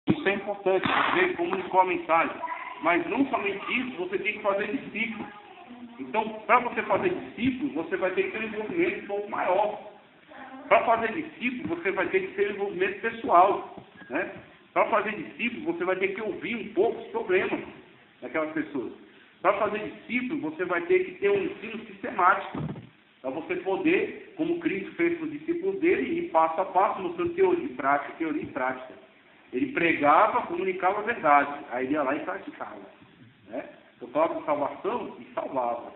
Isso é importante, você comunicou a mensagem. Mas não somente isso, você tem que fazer discípulos. Então, para você fazer discípulos, você vai ter que ter um envolvimento um pouco maior. Para fazer discípulos, você vai ter que ter um envolvimento pessoal. Né? Para fazer discípulos, você vai ter que ouvir um pouco os problemas daquelas pessoas. Para fazer discípulos, você vai ter que ter um ensino sistemático. Para você poder, como Cristo fez com os discípulos dele, ir passo a passo, mostrando teoria e prática. Ele pregava, comunicava a verdade. Aí ele ia lá e praticava. Né? Então, falava de salvação e salvava.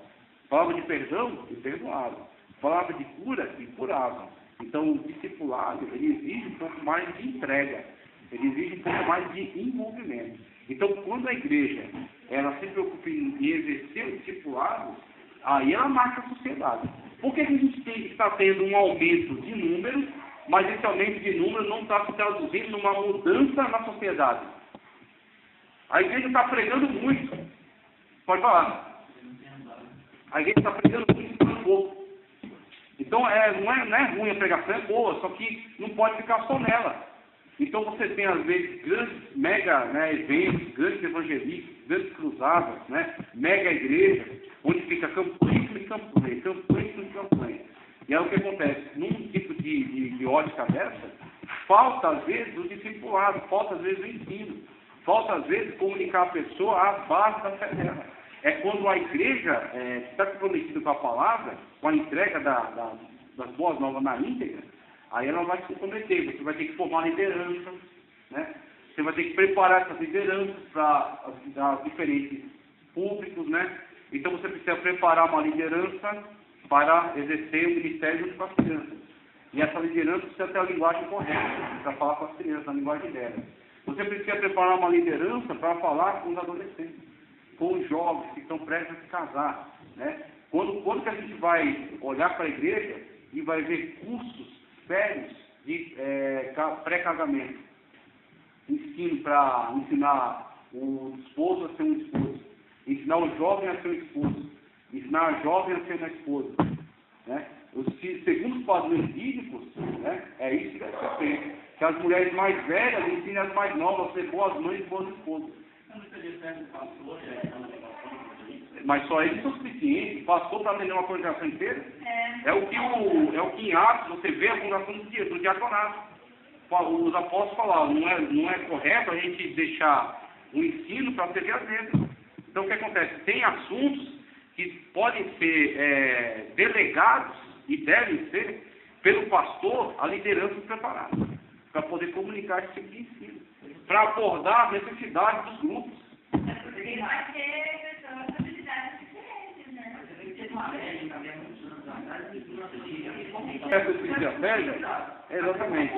Falava de perdão e perdoava. Falava de cura e curava. Então, o discipulado, ele exige um pouco mais de entrega. Ele exige um pouco mais de envolvimento. Então, quando a igreja ela se preocupa em exercer o discipulado, aí ela marca a sociedade. Por que a gente está tendo um aumento de número, mas esse aumento de número não está se traduzindo numa mudança na sociedade? A igreja está pregando muito. Pode falar. A igreja está pregando muito e falando pouco. Então, não é ruim a pregação, é boa, só que não pode ficar só nela. Então, você tem, às vezes, grandes mega eventos, grandes evangelistas, grandes cruzadas, mega igrejas, onde fica campanha e campanha. E aí o que acontece? Num tipo de ótica dessa, falta, às vezes, o discipulado, falta, às vezes, o ensino, falta, às vezes, comunicar a pessoa a base da fé dela. É quando a igreja está comprometida com a palavra, com a entrega das boas novas na íntegra, aí ela vai se comprometer. Você vai ter que formar liderança, né? Você vai ter que preparar essas lideranças para os diferentes públicos, né? Então você precisa preparar uma liderança para exercer o ministério junto com as crianças. E essa liderança precisa ter a linguagem correta, para falar com as crianças, a linguagem delas. Você precisa preparar uma liderança para falar com os adolescentes, com os jovens que estão prestes a se casar, né? Quando que a gente vai olhar para a igreja e vai ver cursos sérios de pré-casamento, ensino para ensinar o esposo a ser um esposo, ensinar o jovem a ser um esposo, ensinar a jovem a ser uma esposa, né? Segundo os padrões bíblicos, né, é isso que deve ser feito, que as mulheres mais velhas ensinem as mais novas a ser boas mães e boas esposas. Mas só eles são suficientes. Pastor para atender uma congregação inteira? É o que em Atos você vê a congregação do diaconato. Os apóstolos falaram, não é correto a gente deixar o ensino para servir as letras. Então o que acontece? Tem assuntos que podem ser delegados e devem ser pelo pastor a liderança preparada para poder comunicar esse tipo de ensino, para abordar as necessidades dos grupos. Porque vai ter pessoas com habilidades diferentes, né? Essa estratégia? Exatamente.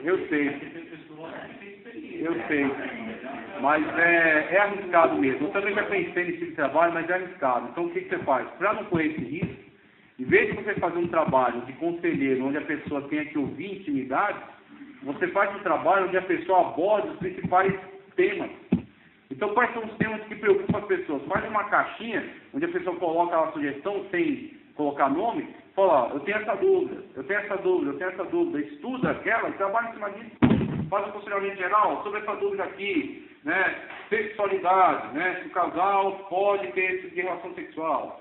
Eu sei. Mas é arriscado mesmo. Eu também já pensei nesse tipo de trabalho, mas é arriscado. Então o que você faz? Para não correr esse risco, em vez de você fazer um trabalho de conselheiro, onde a pessoa tenha que ouvir intimidade, você faz um trabalho onde a pessoa aborda os principais temas. Então, quais são os temas que preocupam as pessoas? Faz uma caixinha, onde a pessoa coloca a sugestão sem colocar nome, fala, eu tenho essa dúvida, estuda aquela e trabalha em cima disso. Faz um aconselhamento geral sobre essa dúvida aqui, né? Sexualidade, né? Se o casal pode ter esse tipo de relação sexual,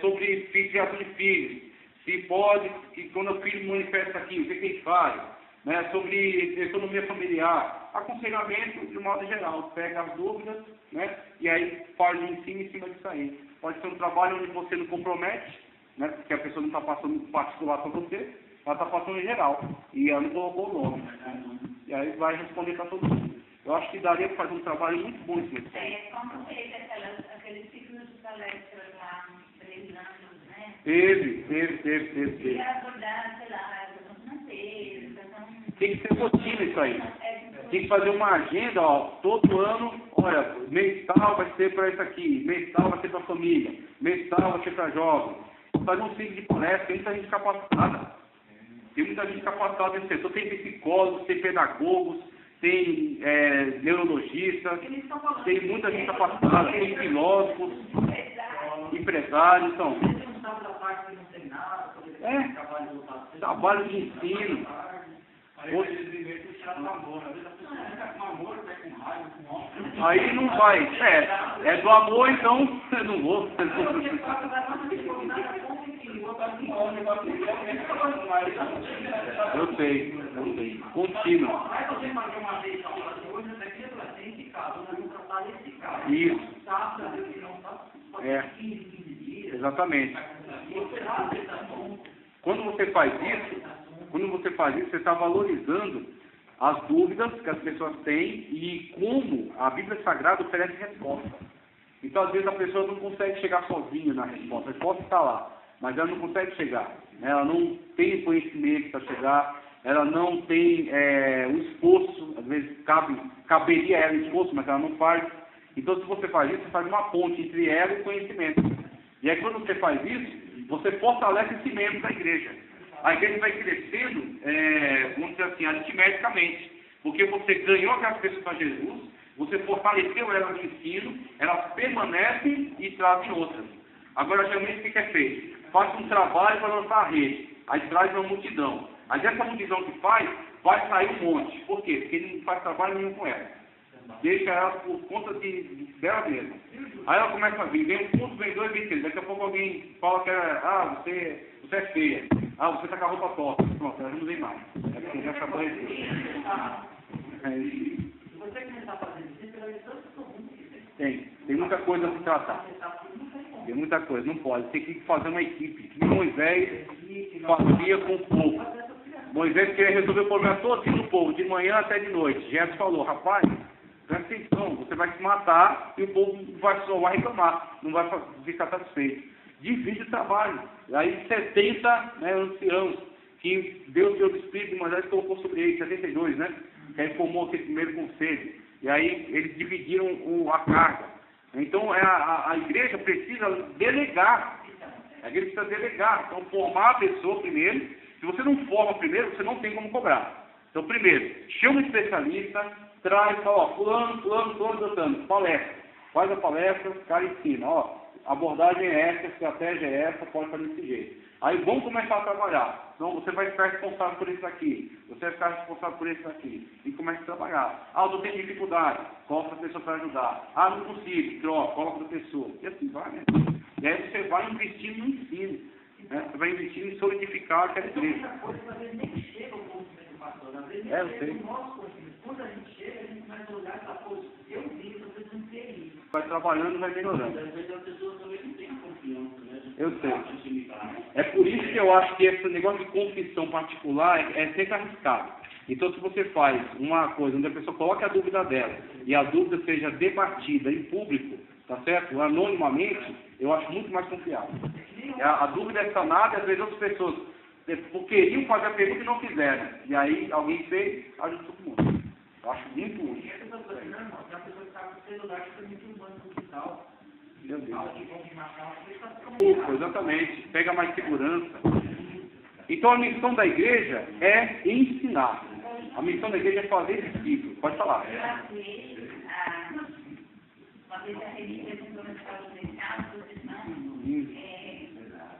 sobre criação de filhos, se pode, e quando o filho manifesta aqui, o que ele faz, né? Sobre economia familiar, aconselhamento de modo geral, pega as dúvidas, né? E aí faz um ensino em cima disso aí. Pode ser um trabalho onde você não compromete, né? Porque a pessoa não está passando particular para você, ela está passando em geral, e ela não colocou o nome, né? E aí vai responder para todo mundo. Eu acho que daria para fazer um trabalho muito bom isso. Como teve aqueles ciclos de palestras lá, 3 anos, né? Teve. E abordar, sei lá, tem que ser rotina isso aí. Tem que fazer uma agenda, ó, todo ano, olha, mês tal vai ser para isso aqui, mês tal vai ser para a família, mês tal vai ser para jovens. Fazer um ciclo de palestra, tem muita gente capacitada. Tem muita gente capacitada nesse setor. Tem psicólogos, tem pedagogos, tem neurologistas, tem muita gente capacitada, tem filósofos, empresários, então. Trabalho de ensino. Aí não vai. É do amor, então eu não vou. Eu sei. Contínuo. Isso. Exatamente. Quando você faz isso, você está valorizando as dúvidas que as pessoas têm e como a Bíblia Sagrada oferece resposta. Então, às vezes, a pessoa não consegue chegar sozinha na resposta. A resposta está lá, mas ela não consegue chegar. Ela não tem conhecimento para chegar, ela não tem o esforço, às vezes caberia ela o esforço, mas ela não faz. Então, se você faz isso, você faz uma ponte entre ela e o conhecimento. E aí, quando você faz isso, você fortalece esse membro da igreja. A igreja vai crescendo, vamos dizer assim, aritmeticamente. Porque você ganhou aquelas pessoas para Jesus, você fortaleceu elas no ensino, elas permanecem e trazem outras. Agora, geralmente, o que é feito? Faz um trabalho para lançar a rede, aí traz uma multidão. Aí dessa multidão que faz, vai sair um monte. Por quê? Porque ele não faz trabalho nenhum com ela. Deixa ela por conta dela mesma. Aí ela começa a vir, vem um ponto, vem dois, vem três. Daqui a pouco alguém fala que você é feia. Você está com a roupa torta. Pronto, ela não vem mais. É porque já acabou de Você começar a fazer isso, você vai ver todo mundo. Tem muita coisa a se tratar. Tem muita coisa, não pode. Tem que fazer uma equipe. Que Moisés fazia com o povo. Moisés queria resolver o problema todo do povo, de manhã até de noite. Jesus falou, rapaz, presta atenção, você vai se matar e o povo só vai reclamar, não vai ficar satisfeito. Divide o trabalho. Aí 70 anciãos que Deus deu o Espírito de Moisés colocou sobre eles, 72, né? Que aí formou aquele primeiro conselho. E aí eles dividiram a carga. Então a igreja precisa delegar. A igreja precisa delegar. Então formar a pessoa primeiro. Se você não forma primeiro, você não tem como cobrar. Então primeiro, chama um especialista, traz, fala, fulano, dotando, palestra. Faz a palestra, o cara ensina, a abordagem é essa, a estratégia é essa, pode fazer desse jeito. Aí vamos começar a trabalhar. Então você vai ficar responsável por isso aqui, você vai ficar responsável por isso aqui. E começa a trabalhar. Eu tenho dificuldade, coloca a pessoa para ajudar. Não consigo, coloca a pessoa. E assim vai, né? E aí você vai investindo no ensino. Né? Você vai investindo em solidificar aquela igreja. Eu sei. Quando a gente chega, a gente começa a olhar e fala, pô, eu vi, eu preciso ter isso. Vai trabalhando e vai melhorando. Às vezes a pessoa também não tem confiança, né? Eu sei. É por isso que eu acho que esse negócio de confissão particular é sempre arriscado. Então, se você faz uma coisa onde a pessoa coloca a dúvida dela e a dúvida seja debatida em público, tá certo? Anonimamente, eu acho muito mais confiável. A dúvida é sanada e às vezes outras pessoas queriam fazer a pergunta e não fizeram. E aí alguém fez, ajuda todo mundo. Eu acho muito útil. Meu Deus. Exatamente. Pega mais segurança. Então a missão da igreja é ensinar. A missão da igreja é fazer discípulos. Pode falar. Uma vez a revista começou a deixar,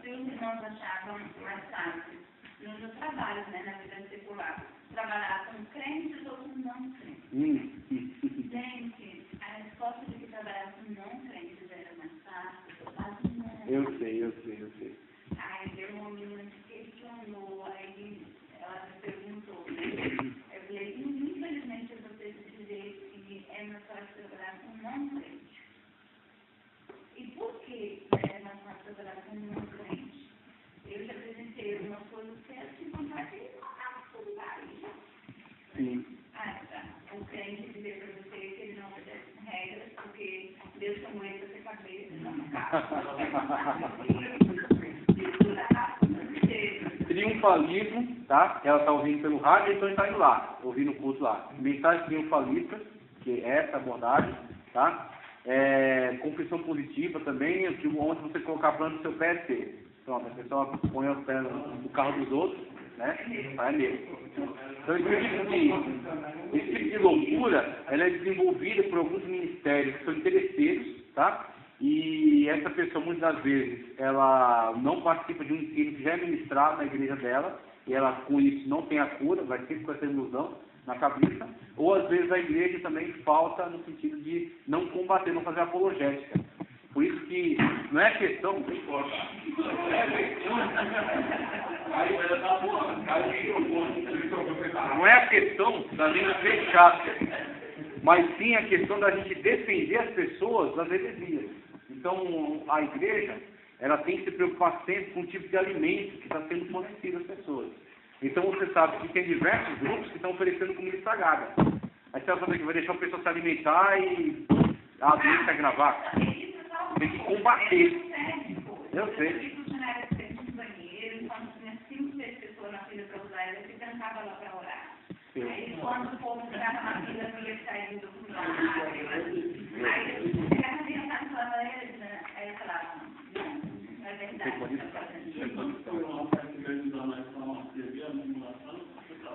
os irmãos achavam mais fácil nos trabalhos, né, na vida secular. Trabalhar com crentes ou com não crentes. Gente, a resposta de que trabalhar com não crentes era mais fácil. Eu sei. Aí deu uma menina que questionou, aí ela me perguntou, né? Eu falei, infelizmente eu vou ter que dizer que é mais fácil trabalhar com não crente. E por que é mais fácil trabalhar com não crente? Eu já apresentei algumas coisas que eram se contar que Sim. O crente dizer para você que ele não obedece regras, porque Deus chamou ele para ser cabeça e não Triunfalismo, tá? Ela está ouvindo pelo rádio, então está indo lá, ouvindo o curso lá. Mensagem triunfalista, que é essa abordagem, tá? Confissão positiva também, onde você colocar a planta do seu pé é ser. Pronto, a pessoa põe os pés no carro dos outros, né? Vai mesmo. Então, esse tipo de loucura, ela é desenvolvida por alguns ministérios que são interesseiros, tá? E essa pessoa, muitas das vezes, ela não participa de um ensino que já é ministrado na igreja dela, e ela com isso não tem a cura, vai sempre com essa ilusão na cabeça, ou às vezes a igreja também falta no sentido de não combater, não fazer apologética. Por isso que não é questão... Não é a questão da gente fechar, mas sim a questão da gente defender as pessoas das heresias. Então, a igreja, ela tem que se preocupar sempre com o tipo de alimento que está sendo fornecido às pessoas. Então, você sabe que tem diversos grupos que estão oferecendo comida estragada. Aí você vai saber que vai deixar a pessoa se alimentar e a doença vai gravar. Tem que combater. Eu sei. Aí, quando o povo estava na fila, ia saindo do lado. Aí, eu estava falando a eles, né? Aí eu falava, não é verdade.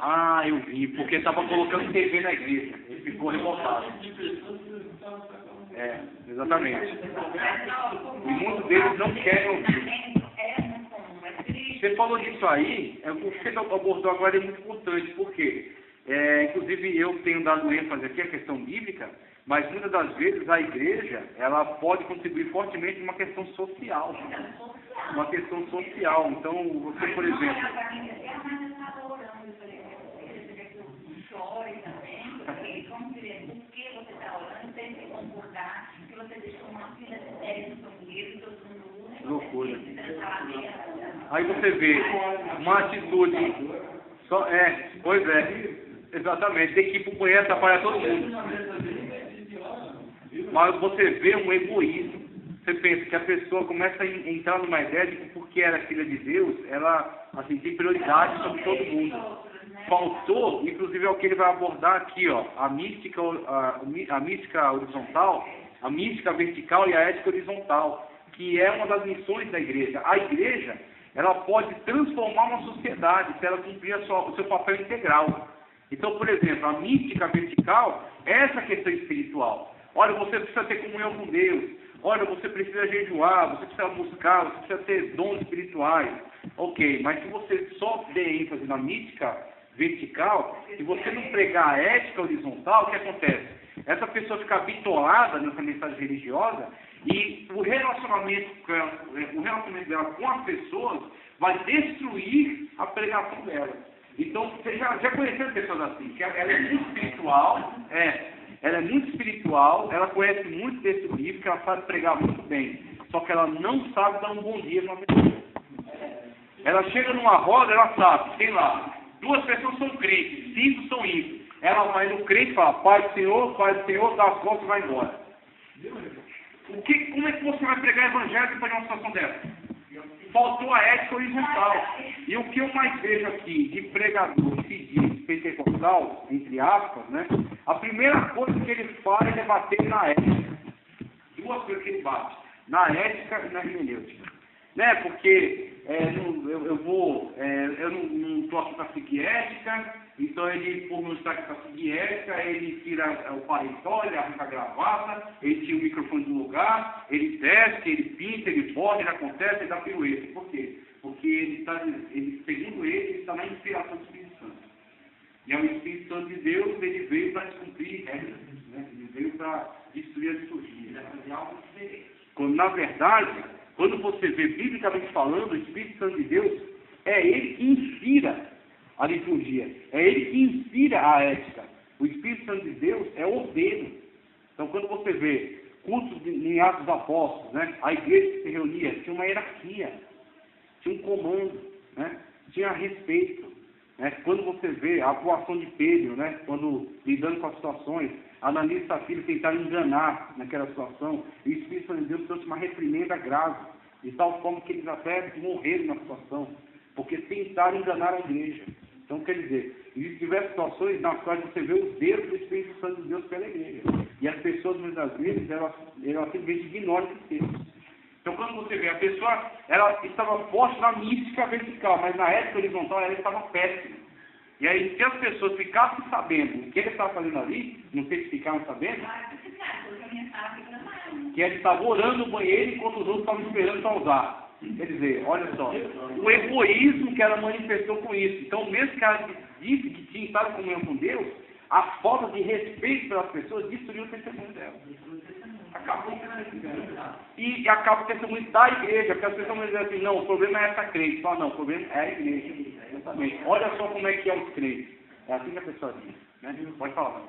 Ah, eu vi, porque estava colocando TV na igreja. Ele ficou revoltado. É, exatamente. E muitos deles não querem ouvir. Você falou disso aí, o que você abordou agora é muito importante, porque, inclusive, eu tenho dado ênfase aqui à questão bíblica, mas muitas das vezes a igreja, ela pode contribuir fortemente numa questão social. Uma questão social. Então, você, por exemplo... Loucura. Aí você vê uma atitude, pois é, exatamente, tem que ir pro banheiro, atrapalhar todo mundo. Mas você vê um egoísmo. Você pensa que a pessoa começa a entrar numa ideia de que porque ela é filha de Deus, ela assim, tem prioridade sobre todo mundo. Faltou, inclusive é o que ele vai abordar aqui, ó, a mística horizontal, a mística vertical e a ética horizontal, que é uma das missões da igreja. A igreja, ela pode transformar uma sociedade se ela cumprir o seu papel integral. Então, por exemplo, a mística vertical é essa questão espiritual. Olha, você precisa ter comunhão com Deus. Olha, você precisa jejuar, você precisa buscar, você precisa ter dons espirituais. Ok, mas se você só der ênfase na mística vertical, e você não pregar a ética horizontal, o que acontece? Essa pessoa fica bitolada nessa mensagem religiosa e o relacionamento dela com as pessoas vai destruir a pregação dela. Então, você já conheceu pessoas assim, que ela é muito espiritual, ela é muito espiritual, ela conhece muito desse livro, que ela sabe pregar muito bem, só que ela não sabe dar um bom dia para uma pessoa. Ela chega numa roda, ela sabe, sei lá, 2 pessoas são crentes, 5 são ímpios. Ela vai no crente e fala, Pai do Senhor, dá as costas e vai embora. Como é que você vai pregar evangelho depois de uma situação dessa? Faltou a ética horizontal. E o que eu mais vejo aqui de pregador que diz pentecostal, entre aspas, né? A primeira coisa que ele faz é bater na ética. 2 coisas que ele bate. Na ética e na hermenêutica. Né? Porque eu não estou aqui para seguir ética, então ele, por não estar aqui para seguir ética, ele tira o paletó, ele arranca a gravata, ele tira o microfone do lugar, ele desce, ele pinta, ele borda, ele acontece, ele dá pirueta. Por quê? Porque segundo ele está na inspiração do Espírito Santo. E é o Espírito Santo de Deus, ele veio para descumprir regras, né? Ele veio para destruir a liturgia, para fazer algo diferente. Quando, na verdade, quando você vê biblicamente falando, o Espírito Santo de Deus, é ele que inspira a liturgia, é ele que inspira a ética. O Espírito Santo de Deus é ordeiro. Então, quando você vê cultos em Atos dos Apóstolos, né, a igreja que se reunia, tinha uma hierarquia, tinha um comando, né, tinha respeito. Né? Quando você vê a atuação de Pedro, né, quando lidando com as situações, Ananias e Safira tentaram enganar naquela situação, e o Espírito Santo de Deus trouxe uma reprimenda grave, de tal forma que eles até morreram na situação, porque tentaram enganar a igreja. Então, quer dizer, existem diversas situações nas quais você vê os dedos do Espírito Santo de Deus pela igreja. E as pessoas, muitas vezes, elas simplesmente ignoram esses textos. Então, quando você vê, a pessoa, ela estava forte na mística vertical, mas na ética horizontal ela estava péssima. E aí, se as pessoas ficassem sabendo o que ele estava fazendo ali, não sei se ficaram sabendo, que ele estava orando no banheiro enquanto os outros estavam esperando para usar. Quer dizer, olha só, o egoísmo que ela manifestou com isso. Então, mesmo que ela disse que tinha estado em comunhão com Deus, a falta de respeito pelas pessoas destruiu o testemunho dela. Acabou. E acaba o testemunho da igreja, porque as pessoas vão dizer assim, não, o problema é essa crente. Não, o problema é a igreja. Exatamente. Olha só como é que é os crentes. É assim que a pessoa diz. Né? Pode falar.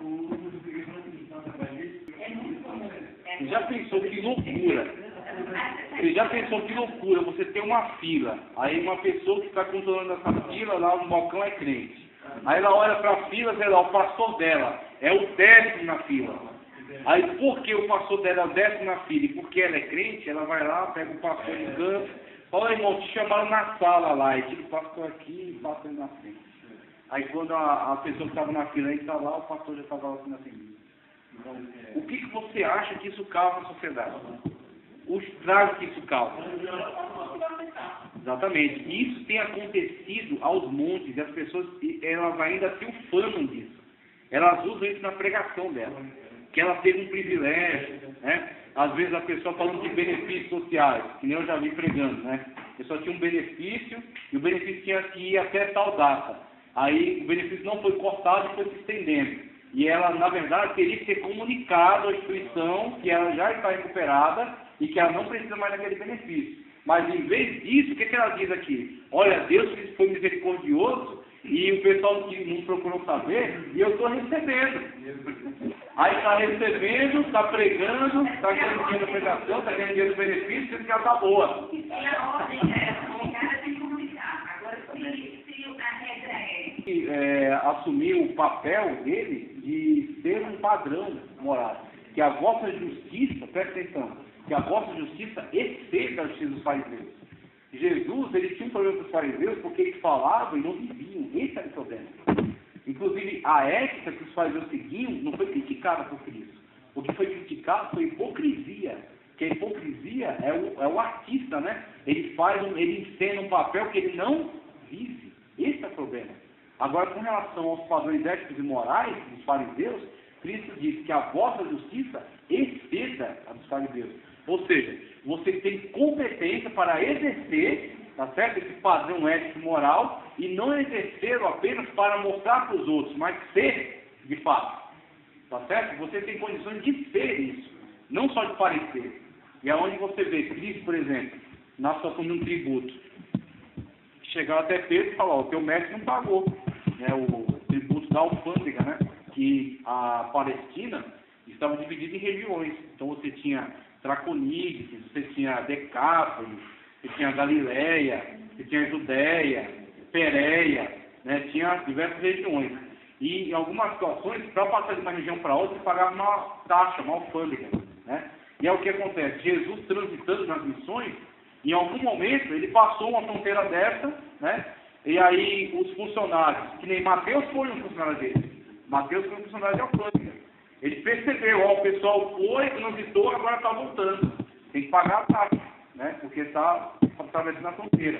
Você já pensou que loucura? Você já pensou que loucura? Você tem uma fila, aí uma pessoa que está controlando essa fila lá no balcão é crente. Aí ela olha para a fila, sei lá, o pastor dela é o 10º na fila. Aí porque o pastor dela é o 10º na fila e porque ela é crente, ela vai lá, pega o pastor no canto, fala, irmão, te chamaram na sala lá, e tira o pastor aqui e passa ele na frente. Aí quando a pessoa que estava na fila está lá, o pastor já estava assim na frente. Então, o que você acha que isso causa na sociedade? O estrago que isso causa. Exatamente. Isso tem acontecido aos montes, e as pessoas elas ainda se ufamam disso. Elas usam isso na pregação dela. Que ela teve um privilégio, né? Às vezes a pessoa falando de benefícios sociais, que nem eu já vi pregando, né? A pessoa tinha um benefício, e o benefício tinha que ir até tal data. Aí o benefício não foi cortado e foi se estendendo. E ela, na verdade, teria que ter comunicado à instituição que ela já está recuperada e que ela não precisa mais daquele benefício. Mas, em vez disso, o que ela diz aqui? Olha, Deus foi misericordioso e o pessoal não procurou saber e eu estou recebendo. Aí está recebendo, está pregando, está ganhando dinheiro da pregação, está ganhando dinheiro do benefício, sendo que ela está boa. E a ordem é, o cara tem que comunicar. Agora, se a regra é... assumir o papel dele de ser um padrão moral. Que a vossa justiça, presta atenção, que a vossa justiça exceda a justiça dos fariseus. Jesus, ele tinha um problema com os fariseus porque eles falavam e não viviam. Esse era o problema. Inclusive, a ética que os fariseus seguiam não foi criticada por Cristo. O que foi criticado foi hipocrisia. Que a hipocrisia é o artista, né? Ele encena um papel que ele não vive. Esse é o problema. Agora, com relação aos padrões éticos e morais dos fariseus, Cristo diz que a vossa justiça exceda a dos fariseus. Ou seja, você tem competência para exercer, tá certo? Esse padrão ético e moral, e não exercê-lo apenas para mostrar para os outros, mas ser de fato. Tá certo? Você tem condições de ser isso, não só de parecer. E é onde você vê Cristo, por exemplo, na situação de um tributo. Chegar até Pedro e falar, o teu mestre não pagou, né, o tributo da alfândega, né, que a Palestina estava dividida em regiões. Então você tinha Traconides, você tinha Decápolis, você tinha Galileia, você tinha Judéia, Pérea, né, tinha diversas regiões. E em algumas situações, para passar de uma região para outra, você pagava uma taxa, uma alfândega, né? E é o que acontece, Jesus transitando nas missões, em algum momento, ele passou uma fronteira dessa, né? E aí os funcionários, que nem Mateus foi um funcionário dele. Mateus foi um funcionário de alfândega. Ele percebeu, ó, o pessoal foi, transitou, agora está voltando. Tem que pagar a taxa, né? Porque está atravessando a fronteira.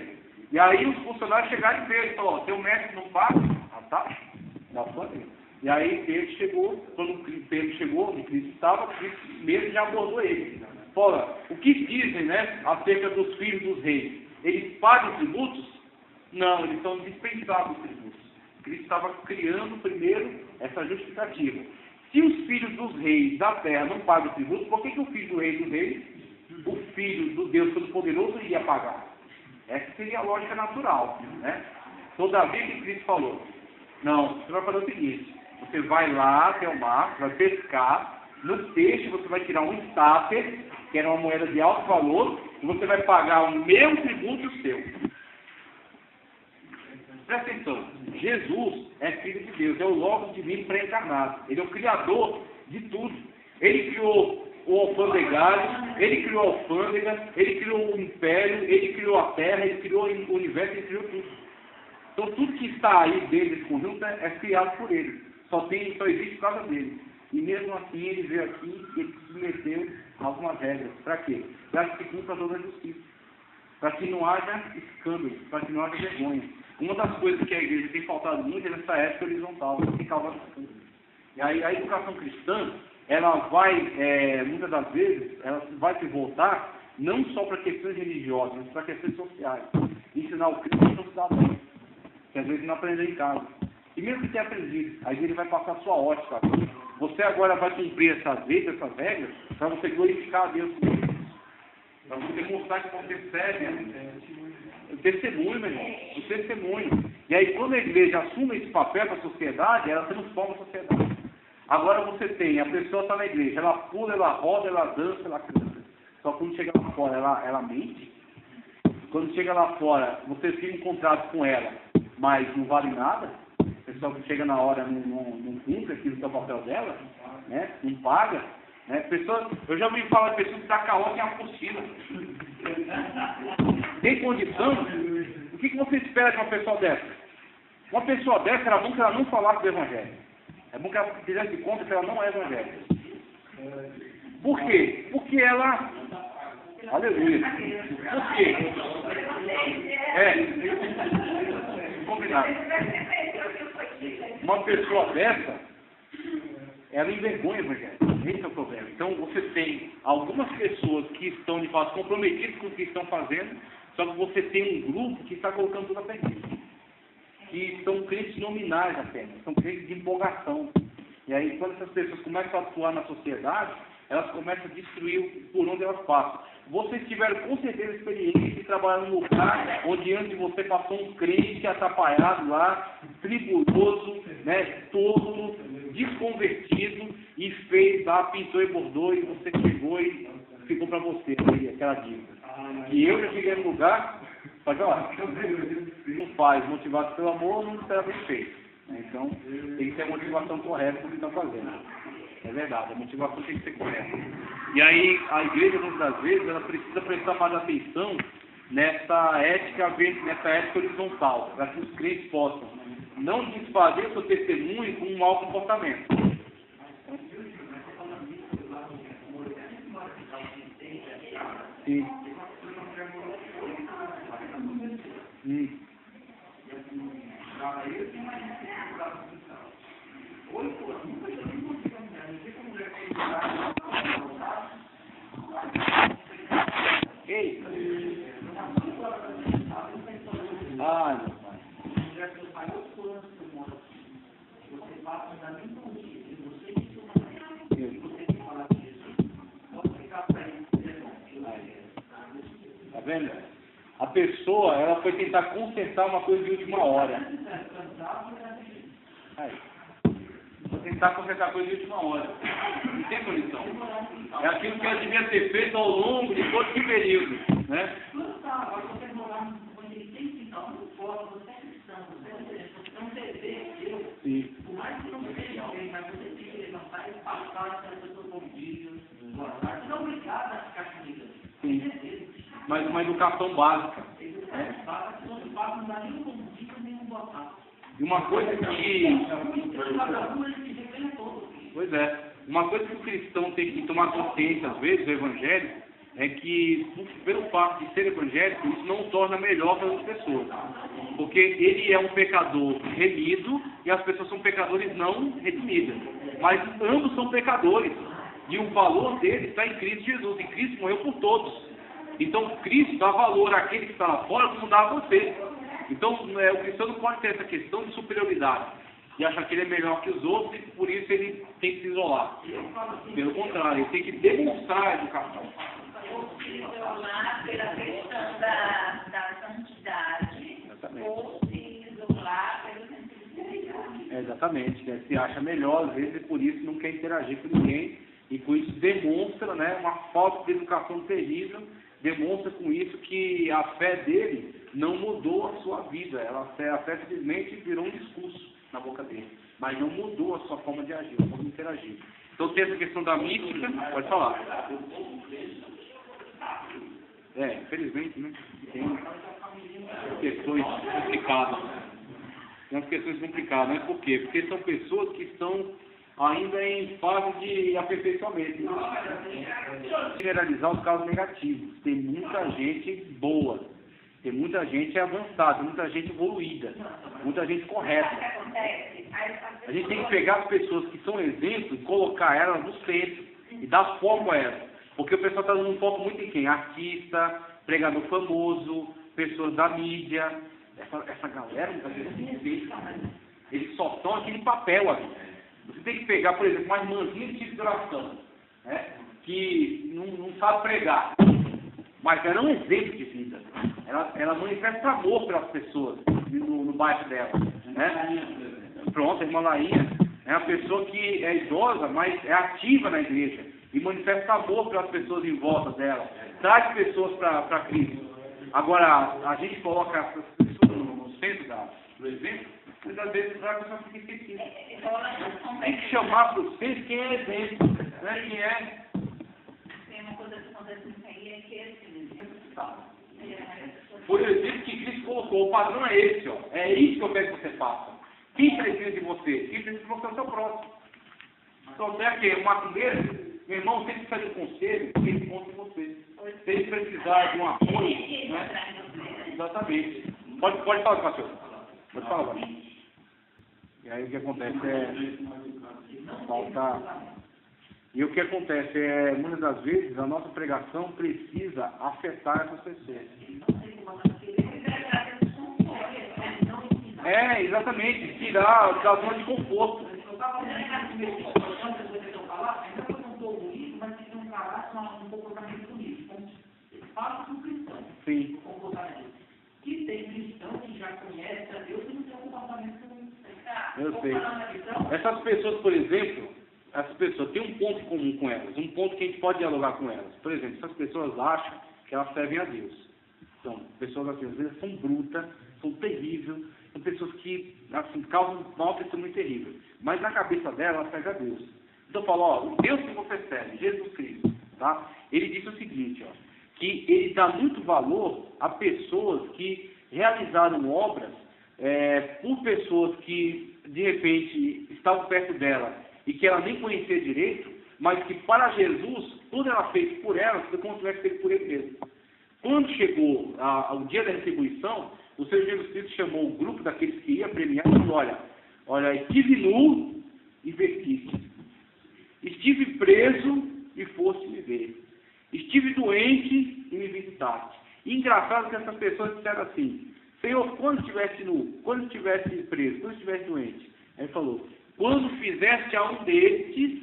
E aí os funcionários chegaram e Pedro falou, ó, teu mestre não paga a taxa da alfândega. E aí Pedro chegou, quando Pedro chegou, onde Cristo estava, Cristo mesmo já abordou ele. Fala, o que dizem, né, acerca dos filhos dos reis? Eles pagam tributos? Não, eles são dispensados dos tributos. Cristo estava criando primeiro essa justificativa. Se os filhos dos reis da terra não pagam tributos, por que o filho do rei dos reis, o filho do Deus Todo-Poderoso, iria pagar? Essa seria a lógica natural, né? Todavia que Cristo falou, não, você vai fazer o seguinte, você vai lá até o mar, vai pescar, no peixe você vai tirar um estáter, que era uma moeda de alto valor, e você vai pagar o meu tributo e o seu. Presta atenção, Jesus é Filho de Deus, é o Logos divino pré-encarnado, ele é o Criador de tudo. Ele criou o alfandegário, ele criou a alfândega, ele criou o império, ele criou a terra, ele criou o universo, ele criou tudo. Então tudo que está aí dentro desse conjunto é criado por ele, só existe por causa dele. E mesmo assim ele veio aqui e ele submeteu algumas regras. Para quê? Para que se cumpra toda a justiça. Para que não haja escândalo, para que não haja vergonha. Uma das coisas que a igreja tem faltado muito é nessa ética horizontal, tem causado escândalo. E aí a educação cristã, ela vai, muitas das vezes, ela vai se voltar não só para questões religiosas, mas para questões sociais. Ensinar o Cristo para o cidadão, que às vezes não aprendeu em casa. E mesmo que tenha aprendido, aí ele vai passar a sua ótica. Você agora vai cumprir essas leis, essas regras, para você glorificar a Deus. Para você mostrar que você serve. O testemunho, meu irmão. O testemunho. E aí, quando a igreja assume esse papel para a sociedade, ela transforma a sociedade. Agora você tem, a pessoa está na igreja, ela pula, ela roda, ela dança, ela canta. Só que quando chega lá fora, ela mente. Quando chega lá fora, você fica em contrato com ela, mas não vale nada. A pessoa que chega na hora não cumpre aquilo que é o papel dela, né? Não paga. Né? Eu já ouvi falar de pessoas que dá calor em apostila. Tem condição? O que você espera de uma pessoa dessa? Uma pessoa dessa, era bom que ela não falasse do Evangelho. É bom que ela fizesse conta que ela não é evangélica. Por quê? Porque ela... Aleluia. Por quê? Combinado. Uma pessoa dessa, ela envergonha o Evangelho. Esse é o problema. Então você tem algumas pessoas que estão, de fato, comprometidas com o que estão fazendo, só que você tem um grupo que está colocando tudo a perder. Que são crentes nominais apenas, são crentes de empolgação. E aí, quando essas pessoas começam a atuar na sociedade, elas começam a destruir por onde elas passam. Vocês tiveram com certeza experiência de trabalhar num lugar onde antes de você passou um crente atrapalhado lá, tribuloso, né, tolo, desconvertido, e fez lá, pintou e bordou, e você chegou e ficou para você aquela dívida. E eu já cheguei no lugar, pode falar, não faz motivado pelo amor, não será bem feito. Então, tem que ter a motivação correta para o que estão fazendo. É verdade, a motivação tem que ser correta. E aí, a igreja, muitas vezes, ela precisa prestar mais atenção nessa ética horizontal, para que os crentes possam não desfazer o seu testemunho com um mau comportamento. Sim. Ei! Ai, meu pai. Tá vendo? A pessoa, ela foi tentar consertar uma coisa de última hora. Aí. Vou tentar consertar coisa de última hora. Não tem condição. É aquilo que ela devia ter feito ao longo de todo esse período, né? Sim. Sim. Mas uma educação básica. E uma coisa que... Pois é. Uma coisa que o cristão tem que tomar consciência, às vezes, do Evangelho, é que, pelo fato de ser evangélico, isso não o torna melhor para as pessoas. Porque ele é um pecador remido e as pessoas são pecadores não redimidas. Mas ambos são pecadores. E o valor deles está em Cristo Jesus. E Cristo morreu por todos. Então, Cristo dá valor àquele que está lá fora como dá a você. Então, o cristão não pode ter essa questão de superioridade. E achar que ele é melhor que os outros e por isso ele tem que se isolar. Pelo contrário, ele tem que demonstrar a educação. Se isolar pela questão da santidade. Exatamente. Ou se isolar pelo sentido de liberdade. Exatamente, né? Se acha melhor, às vezes, e por isso não quer interagir com ninguém, e com isso demonstra, né, uma falta de educação terrível, demonstra com isso que a fé dele não mudou a sua vida, a fé simplesmente virou um discurso na boca dele, mas não mudou a sua forma de agir, a forma de interagir. Então tem essa questão da mística, pode falar. Infelizmente, né, tem questões complicadas. Tem umas questões complicadas, mas por quê? Porque são pessoas que estão ainda em fase de aperfeiçoamento. Generalizar os casos negativos. Tem muita gente boa, tem muita gente avançada, muita gente evoluída, muita gente correta. A gente tem que pegar as pessoas que são exemplos e colocar elas no centro e dar foco a elas. Porque o pessoal está dando um foco muito em quem? Artista, pregador famoso, pessoas da mídia. Essa galera, muitas vezes, não existe. Eles só estão aqui em papel ali. Você tem que pegar, por exemplo, uma irmãzinha de tipo de oração, né? Que não sabe pregar, mas ela é um exemplo de vida. Ela manifesta amor pelas pessoas no bairro dela, né? Pronto, a irmã Lainha é uma pessoa que é idosa, mas é ativa na igreja e manifesta amor pelas pessoas em volta dela, traz pessoas para Cristo. Agora, a gente coloca essas pessoas no centro do evento, muitas vezes a pessoa fica esquecida. Tem que chamar para o centro quem é exemplo, né? Quem é. Tem uma coisa que acontece muito aí, é que assim, Foi o exemplo que Cristo colocou. O padrão é esse, ó. É isso que eu quero que você faça. Quem precisa de você? Quem precisa de você é o seu próximo. Então, se é que um macumbeiro, meu irmão, sempre precisa de um conselho, ele conta em você. Se ele precisar de um apoio, né? Exatamente. Pode falar, pastor. Pode falar. E aí o que acontece é falta. E o que acontece é, muitas das vezes, a nossa pregação precisa afetar essas pessoas. É, exatamente, tirar da zona de conforto. Sim. Que tem cristão que já conhece a Deus e não tem um comportamento ruim. Eu sei. Essas pessoas, por exemplo, essas pessoas têm um ponto comum com elas, um ponto que a gente pode dialogar com elas. Por exemplo, essas pessoas acham que elas servem a Deus. Então, pessoas assim, às vezes são brutas, são terríveis, são pessoas que assim, causam mau testemunho terrível. Mas na cabeça dela, ela serve a Deus. Então eu falo, ó, o Deus que você serve, Jesus Cristo, tá? Ele disse o seguinte, ó, que ele dá muito valor a pessoas que realizaram obras por pessoas que, de repente, estavam perto dela e que ela nem conhecia direito, mas que para Jesus, tudo ela fez por ela, foi como se tivesse feito por ele mesmo. Quando chegou o dia da retribuição, o Senhor Jesus Cristo chamou o grupo daqueles que ia premiar e falou, olha, estive nu e vestiste. Estive preso e foste me ver. Estive doente e me visitaste. E engraçado que essas pessoas disseram assim, Senhor, quando estivesse nu, quando estivesse preso, quando estivesse doente? Aí ele falou, quando fizeste a um destes,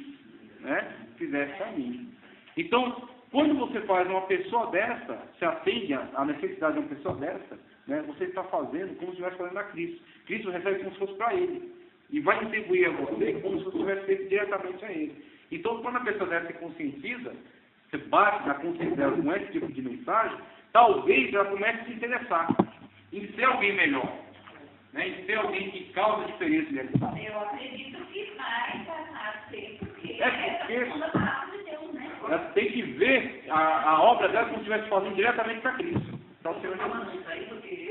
né, fizeste a mim. Então, quando você faz uma pessoa dessa, se atende à necessidade de uma pessoa dessa, né, você está fazendo como se estivesse fazendo a Cristo. Cristo recebe como se fosse para ele. E vai retribuir a você como se você tivesse feito diretamente a ele. Então, quando a pessoa dessa se conscientiza, você bate na consciência dela com esse tipo de mensagem, talvez ela comece a se interessar em ser alguém melhor, né? Em ser alguém que causa diferença nele. Eu acredito que vai nascer, porque porque a palavra de Deus, né? ela tem que ver a obra dela como se estivesse fazendo diretamente para Cristo. Para o Senhor Eu estou Jesus. falando isso aí porque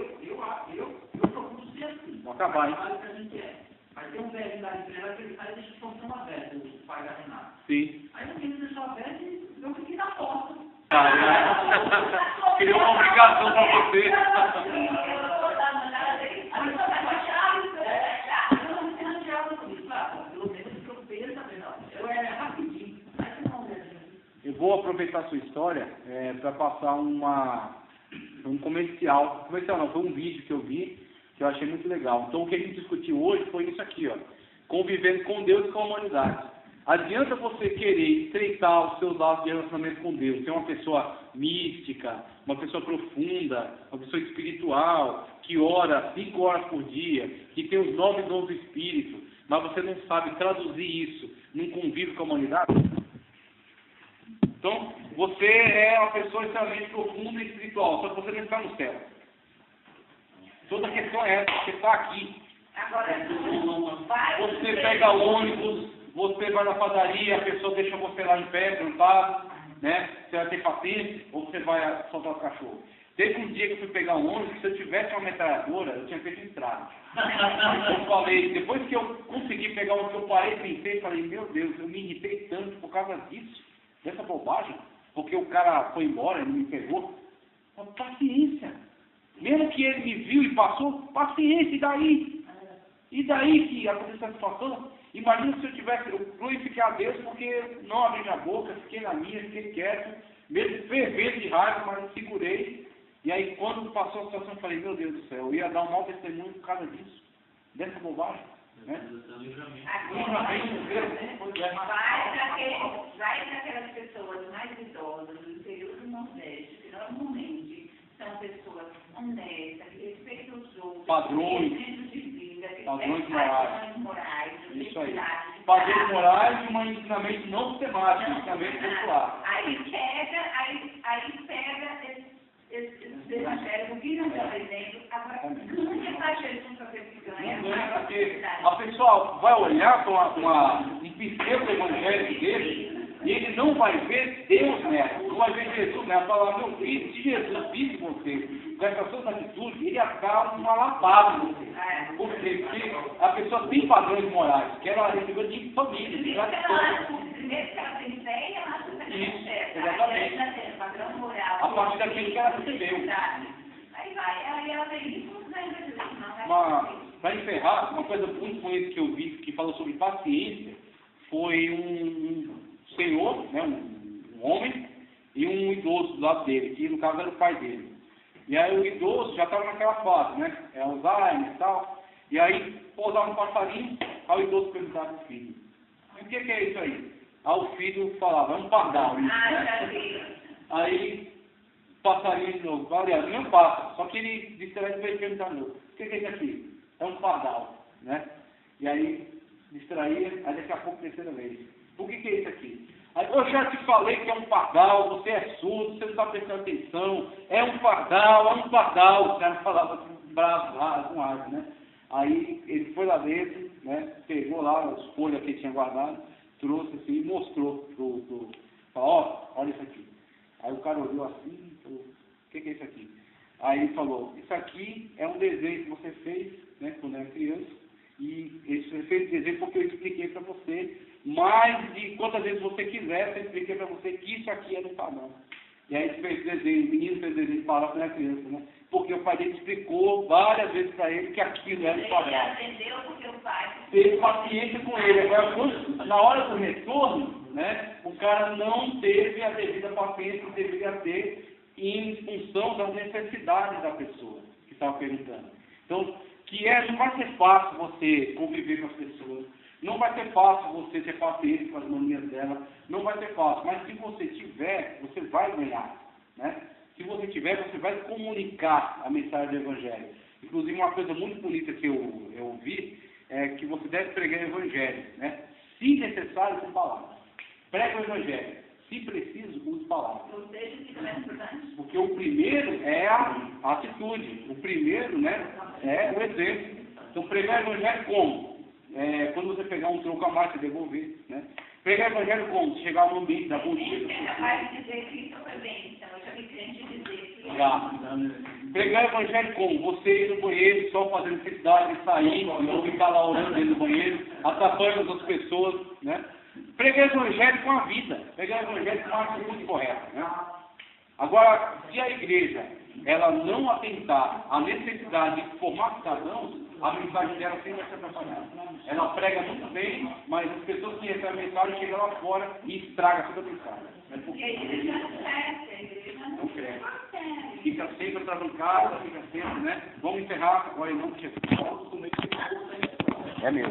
eu procuro ser assim. Vou acabar, hein? Claro que a gente é. Mas tem um velho da empresa que ele faz deixa de função aberta, o pai da Renata. Sim. Aí eu quis deixar aberto e eu fiquei na porta. Criou uma obrigação para você. Eu vou aproveitar a sua história para passar um comercial. Comercial não, foi um vídeo que eu vi, que eu achei muito legal. Então o que a gente discutiu hoje foi isso aqui, ó. Convivendo com Deus e com a humanidade. Adianta você querer estreitar os seus laços de relacionamento com Deus, ser uma pessoa mística, uma pessoa profunda, uma pessoa espiritual, que ora 5 horas por dia, que tem os 9 dons do Espírito, mas você não sabe traduzir isso num convívio com a humanidade? Então, você é uma pessoa extremamente profunda e espiritual, só que você não está no céu. Toda a questão é essa, você está aqui. Você pega o ônibus, você vai na padaria, a pessoa deixa você lá em pé, sentado, né? Você vai ter paciência ou você vai soltar os cachorros? Teve um dia que eu fui pegar um ônibus, se eu tivesse uma metralhadora, eu tinha feito estrada. Eu falei, depois que eu consegui pegar um que eu parei, pensei, falei, meu Deus, eu me irritei tanto por causa disso, dessa bobagem, porque o cara foi embora, ele me pegou. Paciência. Mesmo que ele me viu e passou, paciência, e daí? E daí que aconteceu essa situação? Imagina se eu tivesse, eu glorificar a Deus porque não abri minha boca, fiquei na minha, fiquei quieto, mesmo fervendo de raiva, mas segurei. E aí quando passou a situação, eu falei, meu Deus do céu, eu ia dar um mau testemunho por causa disso, dessa bobagem, né? Vai para aquelas pessoas mais idosas do interior do Nordeste, que normalmente são pessoas honestas, que respeitam os outros, Padrões. de vida, que Padrões têm morais. padrões morais, Isso aí. de Padrões morais e um ensinamento não sistemático, um ensinamento popular. Aí pega esse evangelho que não está presente, agora não é evangelho para ver que ganha. Não ganha porque a pessoa vai olhar para um pseudo-evangelho dele e ele não vai ver Deus nela, não vai ver Jesus nela. Falar, meu filho, se Jesus visse você com essas suas atitudes, ele ia ficar uma lapada. Por quê? Porque a pessoa tem padrões morais, que ela recebeu de família, de gratidão. Primeiro que ela tem fé, ela acha que Isso, certo. exatamente. Aí ela tem padrão moral. A partir daquilo que ela recebeu. Aí ela vem isso, não vai dizer não. Para encerrar, uma coisa muito bonita que eu vi, que falou sobre paciência, foi um senhor, né, um homem, e um idoso do lado dele, que no caso era o pai dele. E aí o idoso já estava naquela fase, né, Alzheimer e tal, e aí pousava um passarinho, aí o idoso perguntava para o filho, o que é isso aí? Aí o filho falava, é um pardal. Já vi. Aí passarinho de novo, aliás, não passa, só que ele distrai e veio perguntar de novo, o que é isso aqui? É um pardal, né? E aí distraía, aí daqui a pouco terceira vez. O que é isso aqui? Aí, eu já te falei que é um pardal, você é surdo, você não está prestando atenção, é um pardal, o cara falava assim, bravo lá, com árvore, né? Aí ele foi lá dentro, né? Pegou lá as folhas que ele tinha guardado, trouxe assim e mostrou falou, ó, olha isso aqui. Aí o cara olhou assim, falou, o que é isso aqui? Aí ele falou, isso aqui é um desenho que você fez, né, quando era criança, e você fez esse desenho porque eu expliquei para você, mais de quantas vezes você quiser, eu expliquei para você que isso aqui é do padrão. E aí ele fez desenho, o menino fez desenho de palavra quando era criança, né? Porque o pai dele explicou várias vezes para ele que aquilo era do padrão. Ele aprendeu porque o pai... Teve paciência com ele. Agora, na hora do retorno, né, o cara não teve a devida paciência que deveria ter em função das necessidades da pessoa que estava perguntando. Então, não vai ser fácil você conviver com as pessoas, não vai ser fácil você ter paciência com as manias dela, não vai ser fácil, mas se você tiver, você vai ganhar, né? Se você tiver, você vai comunicar a mensagem do Evangelho. Inclusive, uma coisa muito bonita que eu ouvi é que você deve pregar o Evangelho, né? Se necessário, com palavras. Prega o Evangelho. Se preciso, use palavras. Ou seja, o que também é importante. Porque o primeiro é a atitude. O primeiro, né, é o exemplo. Então, pregar o Evangelho como? Quando você pegar um troco a mais, você devolver, né? Pregar o Evangelho como? Chegar no ambiente da bom dia. É capaz de dizer que isso foi bem, então eu já vi crente dizer que... Já. Pregar o Evangelho como? Você ir no banheiro só fazendo necessidade de sair, não ficar lá orando dentro do banheiro, atrapalhando as outras pessoas, né? Pregar o Evangelho com a vida, pregar o Evangelho com uma atitude correta, né? Agora, se a igreja ela não atentar à necessidade de formar cidadãos, a mensagem dela sempre vai ser atrapalhada. Ela prega muito bem, mas as pessoas que recebem a mensagem chegam lá fora e estragam toda a mensagem. E a igreja não cresce, a igreja não cresce. Fica sempre atravancada, fica sempre, né? Vamos encerrar agora em nome de Jesus. É meu.